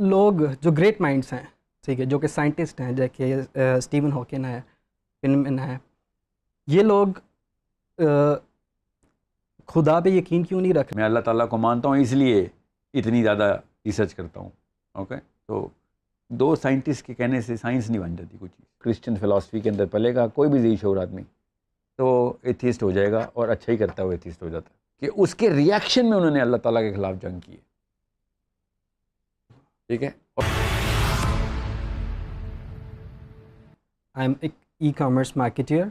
لوگ جو great minds ہیں، ٹھیک ہے، جو کہ سائنٹسٹ ہیں، جیسے اسٹیون ہاکن ہے، فنمن ہے، یہ لوگ خدا پہ یقین کیوں نہیں رکھ رہے؟ میں اللہ تعالیٰ کو مانتا ہوں، اس لیے اتنی زیادہ ریسرچ کرتا ہوں. اوکے، تو دو سائنٹسٹ کے کہنے سے سائنس نہیں بن جاتی کوئی چیز. کرسچن فلاسفی کے اندر پلے گا کوئی بھی ذی شعور آدمی تو ایتھیسٹ ہو جائے گا، اور اچھا ہی کرتا ہے وہ ایتھیسٹ ہو جاتا ہے، کہ اس کے ریاکشن میں انہوں نے اللہ تعالیٰ کے خلاف جنگ کی ہے. ٹھیک ہے. I'm an e-commerce marketer.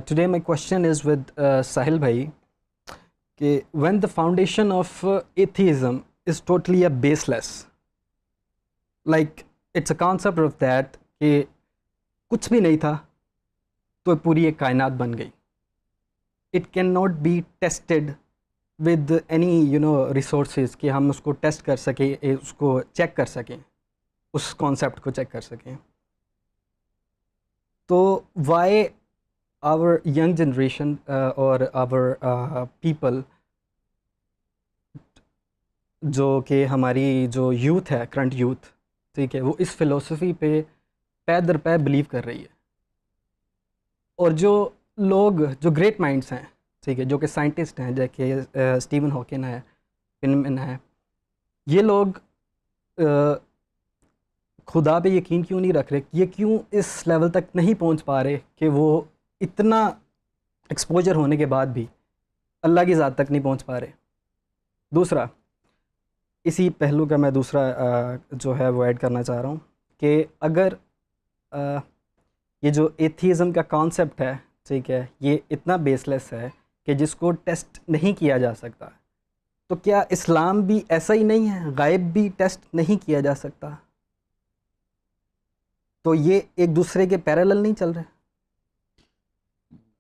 Today my question is with Sahil bhai. When the foundation of atheism is totally baseless, like it's a concept of that کہ کچھ بھی نہیں تھا تو پوری ایک کائنات بن گئی. It cannot be tested with any resources کہ ہم اس کو ٹیسٹ کر سکیں، اس کو چیک کر سکیں، اس کانسیپٹ کو چیک کر سکیں. تو وائی آور ینگ جنریشن اور آور پیپل، جو کہ ہماری جو یوتھ ہے، کرنٹ یوتھ، ٹھیک ہے، وہ اس فلسفی پہ پے در پے بلیو کر رہی ہے، اور جو لوگ جو گریٹ مائنڈس ہیں، ٹھیک ہے، جو کہ سائنٹسٹ ہیں، جیسے اسٹیون ہاکن ہے، فنمن ہے، یہ لوگ خدا پہ یقین کیوں نہیں رکھ رہے؟ یہ کیوں اس لیول تک نہیں پہنچ پا رہے کہ وہ اتنا ایکسپوجر ہونے کے بعد بھی اللہ کی ذات تک نہیں پہنچ پا رہے؟ دوسرا، اسی پہلو کا میں دوسرا جو ہے وہ ایڈ کرنا چاہ رہا ہوں کہ اگر یہ جو ایتھیزم کا کانسیپٹ ہے، ٹھیک ہے، یہ اتنا بیس لیس ہے کہ جس کو ٹیسٹ نہیں کیا جا سکتا، تو کیا اسلام بھی ایسا ہی نہیں ہے؟ غائب بھی ٹیسٹ نہیں کیا جا سکتا؟ تو یہ ایک دوسرے کے پیرالل نہیں چل رہے؟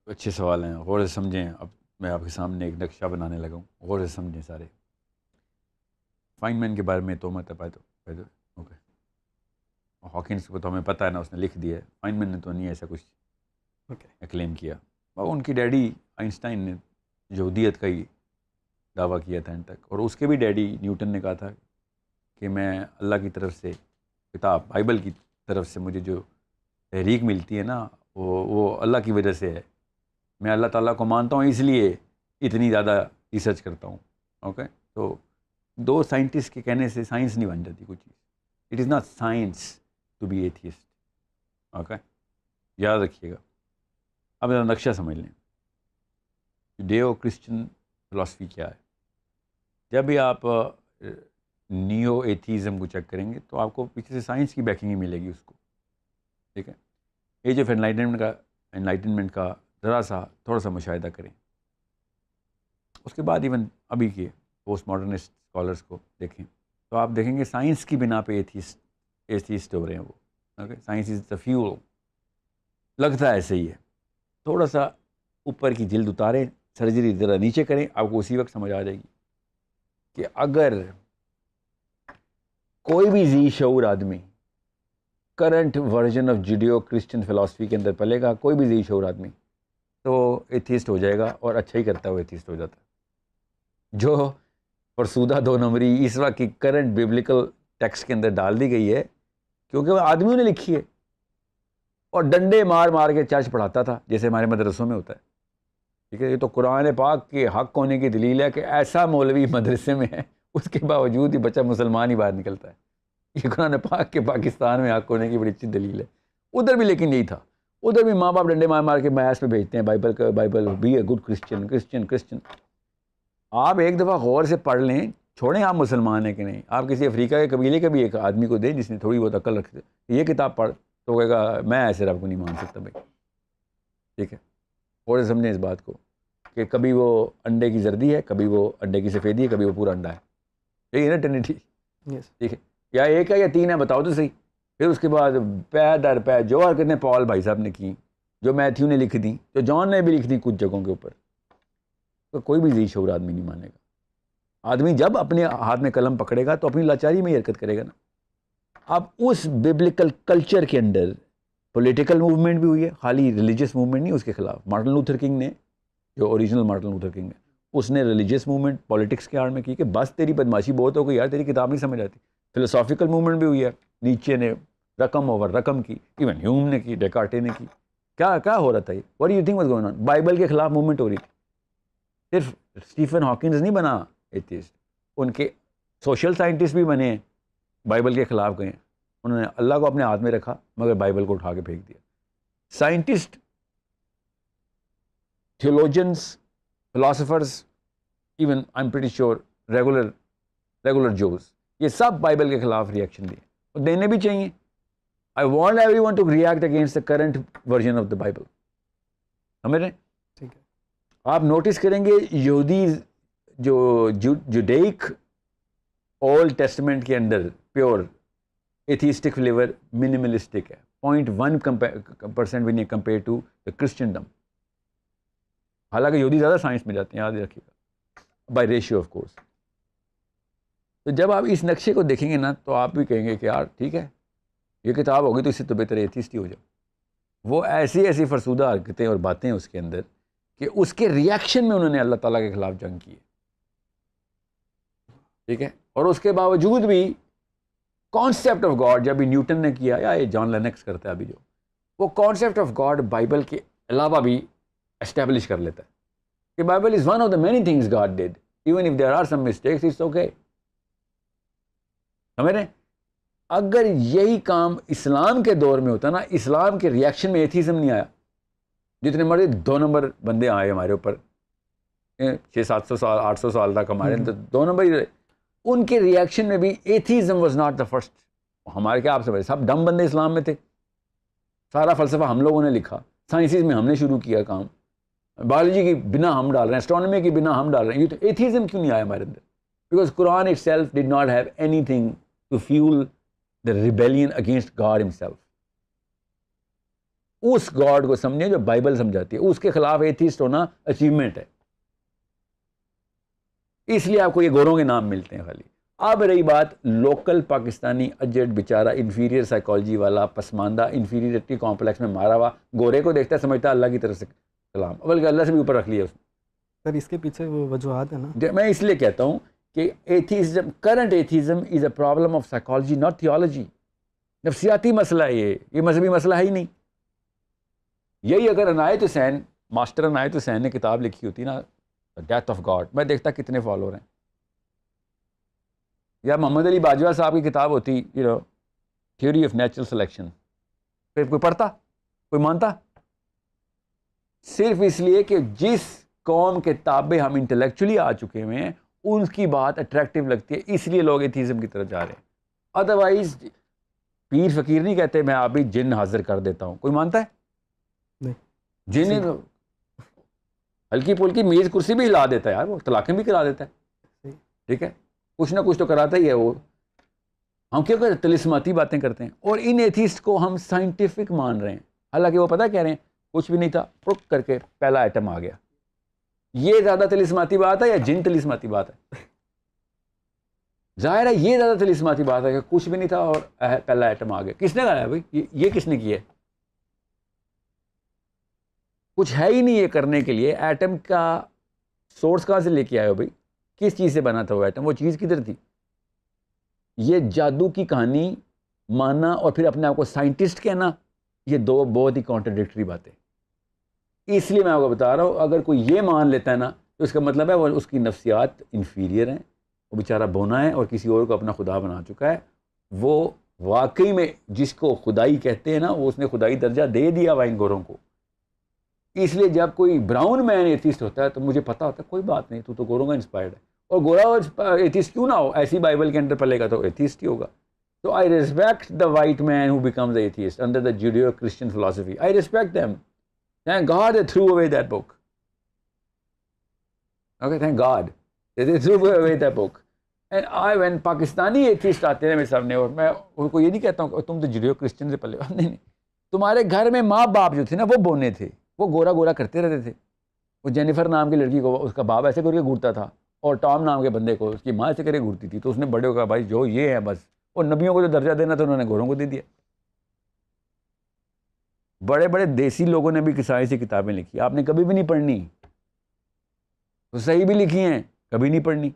اچھے سوال ہیں، غور سے سمجھیں. اب میں آپ کے سامنے ایک نقشہ بنانے لگا ہوں، غور سے سمجھیں سارے. فائن مین کے بارے میں تو مت اوکے، ہاکنس کو تو ہمیں پتہ ہے نا، اس نے لکھ دیا ہے. فائن مین نے تو نہیں ایسا کچھ کلیم کیا. اور ان کی ڈیڈی آئنسٹائن نے یہودیت کا ہی دعویٰ کیا تھا ان تک، اور اس کے بھی ڈیڈی نیوٹن نے کہا تھا کہ میں اللہ کی طرف سے کتاب بائبل کی طرف سے مجھے جو تحریک ملتی ہے نا، وہ اللہ کی وجہ سے ہے. میں اللہ تعالیٰ کو مانتا ہوں، اس لیے اتنی زیادہ ریسرچ کرتا ہوں. اوکے، تو دو سائنٹسٹ کے کہنے سے سائنس نہیں بن جاتی کوئی چیز. It is not science to be atheist. Okay, یاد رکھیے گا. اب میرا نقشہ سمجھ لیں. جوڈیو کرسچن فلاسفی کیا ہے؟ جب بھی آپ نیو ایتھیزم کو چیک کریں گے تو آپ کو پیچھے سے سائنس کی بیکنگ ہی ملے گی اس کو. ٹھیک ہے. ایج آف انلائٹنمنٹ کا ذرا سا تھوڑا سا مشاہدہ کریں. اس کے بعد ایون ابھی کے پوسٹ ماڈرنسٹ اسکالرس کو دیکھیں تو آپ دیکھیں گے سائنس کی بنا پہ ایتھیسٹ ہو رہے ہیں وہ. Okay, science is the fuel. لگتا ہے ایسے ہی ہے. تھوڑا سا اوپر کی جلد اتاریں، سرجری ذرا نیچے کریں، آپ کو اسی وقت سمجھ آ جائے گی کہ اگر کوئی بھی ذی شعور آدمی current version of Judeo Christian philosophy کے اندر پلے گا، کوئی بھی ذی شعور آدمی تو ایتھیسٹ ہو جائے گا، اور اچھا ہی کرتا ہے وہ ایتھیسٹ ہو جاتا ہے. جو فرسودہ دو نمبری اس وقت کی کرنٹ بیبلیکل ٹیکسٹ کے اندر ڈال دی گئی ہے، کیونکہ وہ آدمیوں نے لکھی ہے، اور ڈنڈے مار مار کے چرچ پڑھاتا تھا جیسے ہمارے مدرسوں میں ہوتا ہے. ٹھیک ہے، یہ تو قرآن پاک کے حق ہونے کی دلیل ہے کہ ایسا مولوی مدرسے میں ہے، اس کے باوجود ہی بچہ مسلمان ہی باہر نکلتا ہے. یہ قرآن پاک کے پاکستان میں حق ہونے کی بڑی اچھی دلیل ہے. ادھر بھی لیکن یہی تھا. ادھر بھی ماں باپ ڈنڈے مار مار کے میس پہ بھیجتے ہیں Bible be a good Christian. آپ ایک دفعہ غور سے پڑھ لیں، چھوڑیں آپ مسلمان ہیں کہ نہیں. آپ کسی افریقہ کے قبیلے کے بھی ایک آدمی کو دیں جس نے تھوڑی بہت عقل رکھتے، یہ کتاب پڑھ، تو کہے گا میں ایسے رب کو نہیں مان سکتا بھائی. ٹھیک ہے، غور سے سمجھیں اس بات کو کہ کبھی وہ انڈے کی زردی ہے، کبھی وہ انڈے کی سفیدی ہے، کبھی وہ پورا انڈا ہے. یہی ہے نا ٹرینٹی. ٹھیک ہے، یا ایک ہے یا تین ہے، بتاؤ تو صحیح. پھر اس کے بعد پے در پے جو حرکتیں پال بھائی صاحب نے کی، جو میتھیو نے لکھ دیں، جو جان نے بھی لکھ دیں کچھ جگہوں کے اوپر، تو کوئی بھی ذی شعور آدمی نہیں مانے گا. آدمی جب اپنے ہاتھ میں قلم پکڑے گا تو اپنی لاچاری میں ہی حرکت کرے گا نا. اب اس بیبلیکل کلچر کے اندر پولیٹیکل موومنٹ بھی ہوئی ہے، خالی ریلیجیس موومنٹ نہیں. اس کے خلاف مارٹن لوتھر کنگ نے، جو اوریجنل مارٹن لوتھر کنگ ہے، اس نے ریلیجیس موومنٹ پولیٹکس کے آڑ میں کی کہ بس تیری بدماشی بہت ہو گئی یار، تیری کتاب نہیں سمجھ آتی. فلسافیکل موومنٹ بھی ہوئی ہے, نیچے نے رقم اوور رقم کی, ایون ہیوم نے کی, ڈیکارٹے نے کی. کیا ہو رہا تھا یہ؟ What do you think was going on? Bible کے خلاف موومنٹ ہو رہی تھی. صرف اسٹیفن ہاکنز نہیں بنا ایتھیسٹ, ان کے سوشل سائنٹسٹ بھی بنے ہیں, بائبل کے خلاف گئے ہیں. انہوں نے اللہ کو اپنے ہاتھ میں رکھا مگر بائبل کو اٹھا کے پھینک دیا. Scientists, theologians, philosophers, even I'm pretty sure regular Jews, یہ سب بائبل کے خلاف ریئیکشن دیے, اور دینے بھی چاہیے. I want everyone to react against the current version of the Bible. سمجھ رہے ہیں؟ ٹھیک ہے. آپ نوٹس کریں گے یہودی جو جوڈیک اولڈ ٹیسٹمنٹ کے اندر پیور ایتھیسٹک فلیور منیملسٹک ہے, 0.1% بھی نہیں کمپیئر ٹو دا کرسچنڈم. حالانکہ یہودی زیادہ سائنس میں جاتے ہیں, یاد رکھیے گا, بائی ریشیو آف کورس. تو جب آپ اس نقشے کو دیکھیں گے نا تو آپ بھی کہیں گے کہ یار ٹھیک ہے, یہ کتاب ہوگی تو اس سے تو بہتر ایتھیسٹ ہی ہو جاؤ. وہ ایسی فرسودہ حرکتیں اور باتیں اس کے اندر کہ اس کے ریئیکشن میں انہوں نے اللہ تعالیٰ کے خلاف جنگ کی ہے. ٹھیک ہے, اور اس کے باوجود بھی کانسیپٹ آف گاڈ, جب نیوٹن نے کیا یا یہ جان لینکس کرتا ہے ابھی جو, وہ کانسیپٹ آف گاڈ بائبل کے علاوہ بھی اسٹیبلش کر لیتا ہے کہ Bible is one of the many things God did, even if there are some mistakes it's okay. سمجھ رہے ہیں؟ اگر یہی کام اسلام کے دور میں ہوتا نا, اسلام کے ریئیکشن میں ایتھیزم نہیں آیا. جتنے مرضی 2 نمبر بندے آئے ہمارے اوپر 600-700 سال 800 سال تک ہمارے 2 نمبر ہی رہے, ان کے ریئیکشن میں بھی atheism was not the first. ہمارے کیا آپ سے بڑے سب ڈم بندے اسلام میں تھے. سارا فلسفہ ہم لوگوں نے لکھا, سائنسز میں ہم نے شروع کیا کام, بایولوجی کی بنا ہم ڈال رہے ہیں, اسٹرانومی کی بنا ہم ڈال رہے ہیں. یہ تو ایتھیزم کیوں نہیں آیا ہمارے اندر؟ Because Quran itself did not have anything to fuel the rebellion against God himself. اس گاڈ کو سمجھیں جو بائبل سمجھاتی ہے, اس کے خلاف ایتھیسٹ ہونا اچیومنٹ ہے. اس لیے آپ کو یہ گوروں کے نام ملتے ہیں خالی. اب رہی بات لوکل پاکستانی اجٹ بیچارہ انفیریئر سائیکالوجی والا, پسماندہ, انفیریئرٹی کمپلیکس میں مارا ہوا, گورے کو دیکھتا ہے سمجھتا ہے اللہ کی طرف سے کلام, بلکہ اللہ سے بھی اوپر رکھ لیا اس نے. سر اس کے پیچھے وہ وجوہات ہیں نا, میں اس لیے کہتا ہوں کہ atheism, current atheism is a problem of psychology not theology. نفسیاتی مسئلہ ہے یہ مذہبی مسئلہ ہے ہی نہیں. یہی اگر عنایت حسین, ماسٹر عنایت حسین نے کتاب لکھی ہوتی نا ڈیتھ آف گاڈ, میں دیکھتا کتنے فالوور ہیں. یا محمد علی باجوہ صاحب کی کتاب ہوتی تھیوری آف نیچرل سلیکشن, پھر کوئی پڑھتا, کوئی مانتا؟ صرف اس لیے کہ جس قوم کے تابع ہم انٹلیکچولی آ چکے ہوئے ہیں ان کی بات اٹریکٹیو لگتی ہے, اس لیے لوگ ایتھیزم کی طرف جا رہے ہیں. ادروائز پیر فقیر نہیں کہتے میں آپ بھی جن حاضر کر دیتا ہوں. کوئی مانتا ہے؟ نہیں. جن ہلکی پھلکی میز کرسی بھی ہلا دیتا ہے یار, وہ طلاقیں بھی کرا دیتا ہے. ٹھیک ہے, کچھ نہ کچھ تو کراتا ہی ہے وہ. ہم کیوں کہ طلسماتی باتیں کرتے ہیں, اور ان ایتھیسٹ کو ہم سائنٹیفک مان رہے ہیں, حالانکہ وہ پتہ کہہ رہے ہیں کچھ بھی نہیں تھا, پرک کر کے پہلا ایٹم آ گیا. یہ زیادہ طلسماتی بات ہے یا جن طلسماتی بات ہے؟ ظاہر ہے یہ زیادہ طلسماتی بات ہے کہ کچھ بھی نہیں تھا اور پہلا ایٹم آ گیا. کس نے کہا ہے بھائی؟ یہ کس نے کیا ہے؟ کچھ ہے ہی نہیں یہ کرنے کے لیے. ایٹم کا سورس کہاں سے لے کے آئے ہو بھائی؟ کس چیز سے بنا تھا وہ ایٹم؟ وہ چیز کدھر تھی؟ یہ جادو کی کہانی ماننا اور پھر اپنے آپ کو سائنٹسٹ کہنا, یہ دو بہت ہی کانٹرڈکٹری باتیں. اس لیے میں آپ کو بتا رہا ہوں, اگر کوئی یہ مان لیتا ہے نا تو اس کا مطلب ہے وہ اس کی نفسیات انفیریئر ہیں, وہ بیچارہ بونا ہے اور کسی اور کو اپنا خدا بنا چکا ہے. وہ واقعی میں جس کو خدائی کہتے ہیں نا, وہ اس نے خدائی درجہ دے دیا ہوا ان گوروں کو. اس لیے جب کوئی براؤن مین ایتھیسٹ ہوتا ہے تو مجھے پتا ہوتا ہے کوئی بات نہیں, تو گوروں کا انسپائرڈ ہے, اور گورا ایتھیسٹ کیوں نہ ہو, ایسی بائبل کے اندر پلے گا تو ایتھیسٹ ہی ہوگا. So I respect the white man who becomes atheist under the Judeo-Christian philosophy. I respect them. Thank God they threw away that book. Okay, thank God. They threw away that book. And when Pakistani atheist آتے ہیں میرے سامنے, اور میں ان کو یہ نہیں کہتا ہوں کہ تم تو Judeo-Christian سے پلے ہو, نہیں, تمہارے گھر میں ماں باپ جو تھے نا وہ بونے تھے, وہ گورا کرتے رہتے تھے. وہ جینیفر نام کی لڑکی کو اس کا باپ ایسے کر کے گھورتا تھا, اور ٹام نام کے بندے کو اس کی ماں ایسے کر کے گھورتی تھی. تو اس نے بڑے کو کہا بھائی جو یہ ہے بس, اور نبیوں کو جو درجہ دینا تھا انہوں نے گوروں کو دے دیا. بڑے بڑے دیسی لوگوں نے بھی کسائی سی کتابیں لکھی, آپ نے کبھی بھی نہیں پڑھنی. تو صحیح بھی لکھی ہیں, کبھی نہیں پڑھنی.